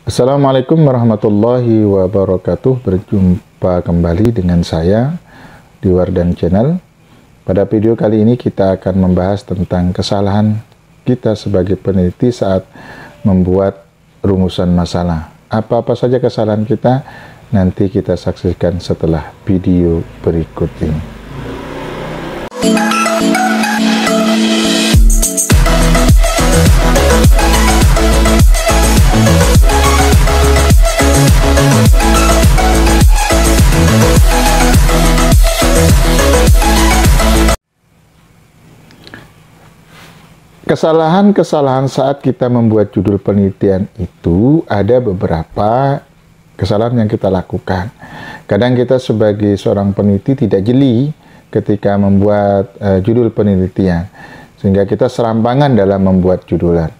Assalamualaikum warahmatullahi wabarakatuh. Berjumpa kembali dengan saya di Wardan Channel. Pada video kali ini kita akan membahas tentang kesalahan kita sebagai peneliti saat membuat rumusan masalah. Apa-apa saja kesalahan kita, nanti kita saksikan setelah video berikut ini. Kesalahan-kesalahan saat kita membuat judul penelitian itu ada beberapa kesalahan yang kita lakukan. Kadang kita sebagai seorang peneliti tidak jeli ketika membuat judul penelitian, sehingga kita serampangan dalam membuat judul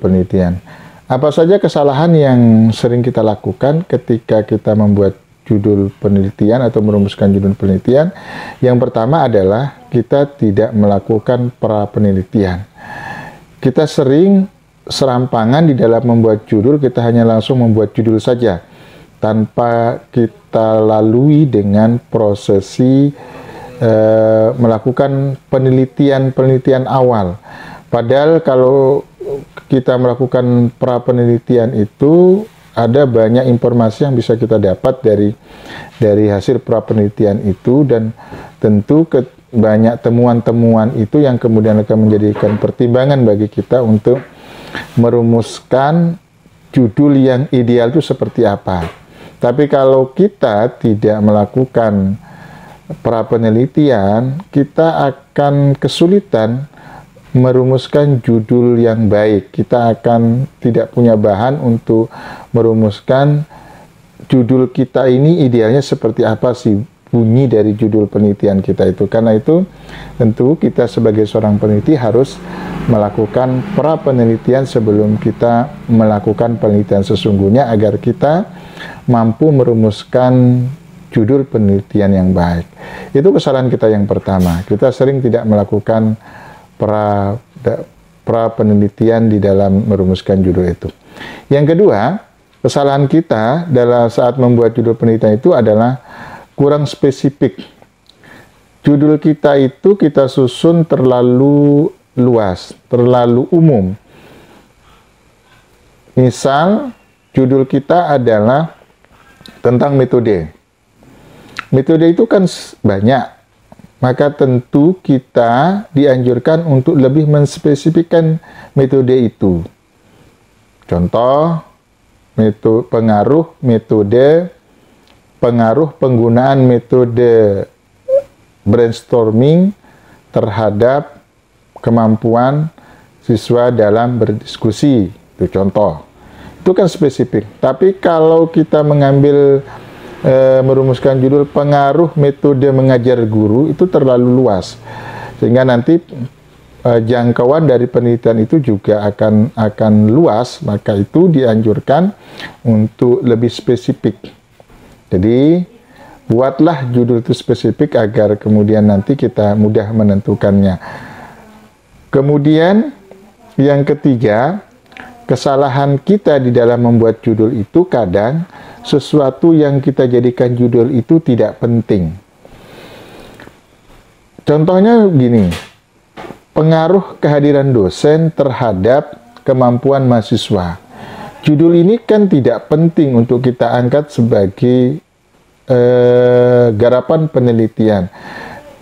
penelitian. Apa saja kesalahan yang sering kita lakukan ketika kita membuat judul penelitian atau merumuskan judul penelitian? Yang pertama adalah kita tidak melakukan pra-penelitian. Kita sering serampangan di dalam membuat judul, kita hanya langsung membuat judul saja tanpa kita lalui dengan prosesi melakukan penelitian awal. Padahal kalau kita melakukan pra-penelitian itu ada banyak informasi yang bisa kita dapat dari hasil pra-penelitian itu, dan tentu banyak temuan-temuan itu yang kemudian akan menjadikan pertimbangan bagi kita untuk merumuskan judul yang ideal itu seperti apa. Tapi kalau kita tidak melakukan pra-penelitian, kita akan kesulitan merumuskan judul yang baik. Kita akan tidak punya bahan untuk merumuskan judul kita ini idealnya seperti apa sih bunyi dari judul penelitian kita itu. Karena itu tentu kita sebagai seorang peneliti harus melakukan pra-penelitian sebelum kita melakukan penelitian sesungguhnya, agar kita mampu merumuskan judul penelitian yang baik. Itu kesalahan kita yang pertama. Kita sering tidak melakukan pra-penelitian di dalam merumuskan judul itu. Yang kedua, kesalahan kita dalam saat membuat judul penelitian itu adalah kurang spesifik. Judul kita itu kita susun terlalu luas, terlalu umum. Misal, judul kita adalah tentang metode. Metode itu kan banyak. Maka tentu kita dianjurkan untuk lebih menspesifikkan metode itu. Contoh, pengaruh penggunaan metode brainstorming terhadap kemampuan siswa dalam berdiskusi. Itu contoh. Itu kan spesifik. Tapi kalau kita mengambil merumuskan judul pengaruh metode mengajar guru, itu terlalu luas, sehingga nanti jangkauan dari penelitian itu juga akan luas. Maka itu dianjurkan untuk lebih spesifik. Jadi buatlah judul itu spesifik agar kemudian nanti kita mudah menentukannya. Kemudian yang ketiga, kesalahan kita di dalam membuat judul itu kadang sesuatu yang kita jadikan judul itu tidak penting. Contohnya begini, pengaruh kehadiran dosen terhadap kemampuan mahasiswa. Judul ini kan tidak penting untuk kita angkat sebagai garapan penelitian,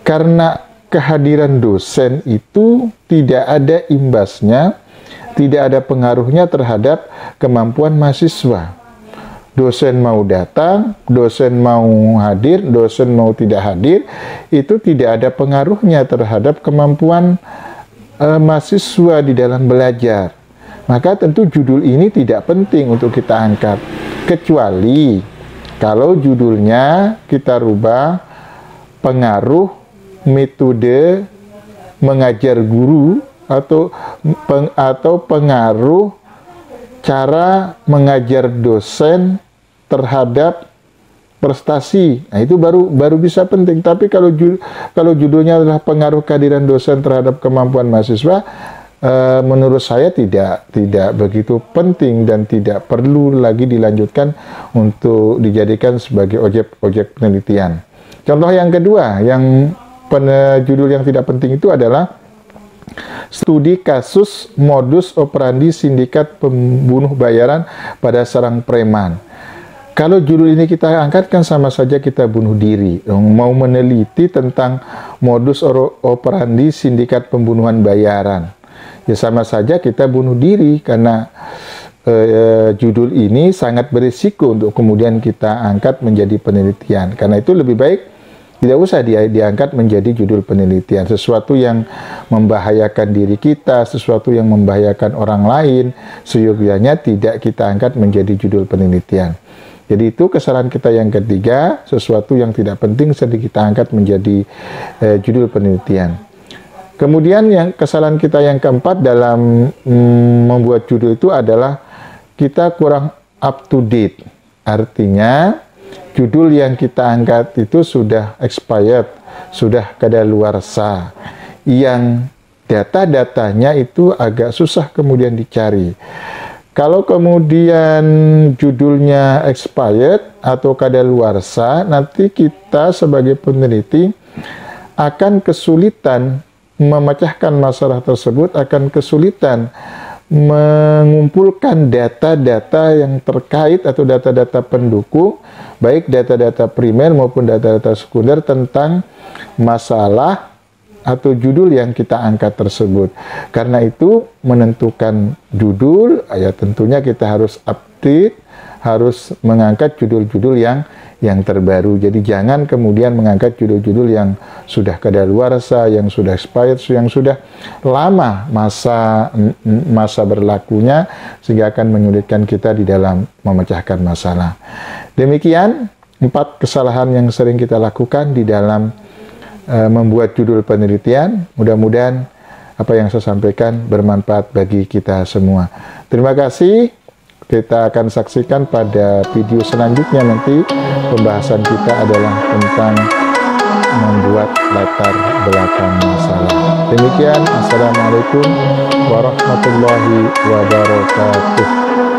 karena kehadiran dosen itu tidak ada imbasnya, tidak ada pengaruhnya terhadap kemampuan mahasiswa. Dosen mau datang, dosen mau hadir, dosen mau tidak hadir, itu tidak ada pengaruhnya terhadap kemampuan mahasiswa di dalam belajar. Maka tentu judul ini tidak penting untuk kita angkat, kecuali kalau judulnya kita rubah pengaruh metode mengajar guru atau pengaruh cara mengajar dosen terhadap prestasi. Nah, itu baru bisa penting. Tapi kalau judulnya adalah pengaruh kehadiran dosen terhadap kemampuan mahasiswa, menurut saya tidak begitu penting dan tidak perlu lagi dilanjutkan untuk dijadikan sebagai objek penelitian. Contoh yang kedua, judul yang tidak penting itu adalah studi kasus modus operandi sindikat pembunuh bayaran pada seorang preman. Kalau judul ini kita angkat kan sama saja kita bunuh diri. Mau meneliti tentang modus operandi sindikat pembunuhan bayaran, ya sama saja kita bunuh diri, karena judul ini sangat berisiko untuk kemudian kita angkat menjadi penelitian. Karena itu lebih baik tidak usah diangkat menjadi judul penelitian. Sesuatu yang membahayakan diri kita, sesuatu yang membahayakan orang lain, seyogyanya tidak kita angkat menjadi judul penelitian. Jadi itu kesalahan kita yang ketiga, sesuatu yang tidak penting sedang kita angkat menjadi judul penelitian. Kemudian kesalahan kita yang keempat dalam membuat judul itu adalah kita kurang up to date. Artinya judul yang kita angkat itu sudah expired, sudah kadaluarsa, yang data-datanya itu agak susah kemudian dicari. Kalau kemudian judulnya expired atau kadaluarsa, nanti kita sebagai peneliti akan kesulitan memecahkan masalah tersebut, akan kesulitan mengumpulkan data-data yang terkait atau data-data pendukung, baik data-data primer maupun data-data sekunder tentang masalah atau judul yang kita angkat tersebut. Karena itu menentukan judul, ya tentunya kita harus update, harus mengangkat judul-judul yang terbaru. Jadi jangan kemudian mengangkat judul-judul yang sudah kadaluarsa, yang sudah expired, yang sudah lama masa berlakunya, sehingga akan menyulitkan kita di dalam memecahkan masalah. Demikian 4 kesalahan yang sering kita lakukan di dalam membuat judul penelitian. Mudah-mudahan apa yang saya sampaikan bermanfaat bagi kita semua. Terima kasih. Kita akan saksikan pada video selanjutnya nanti. Pembahasan kita adalah tentang membuat latar belakang masalah. Demikian, Assalamualaikum warahmatullahi wabarakatuh.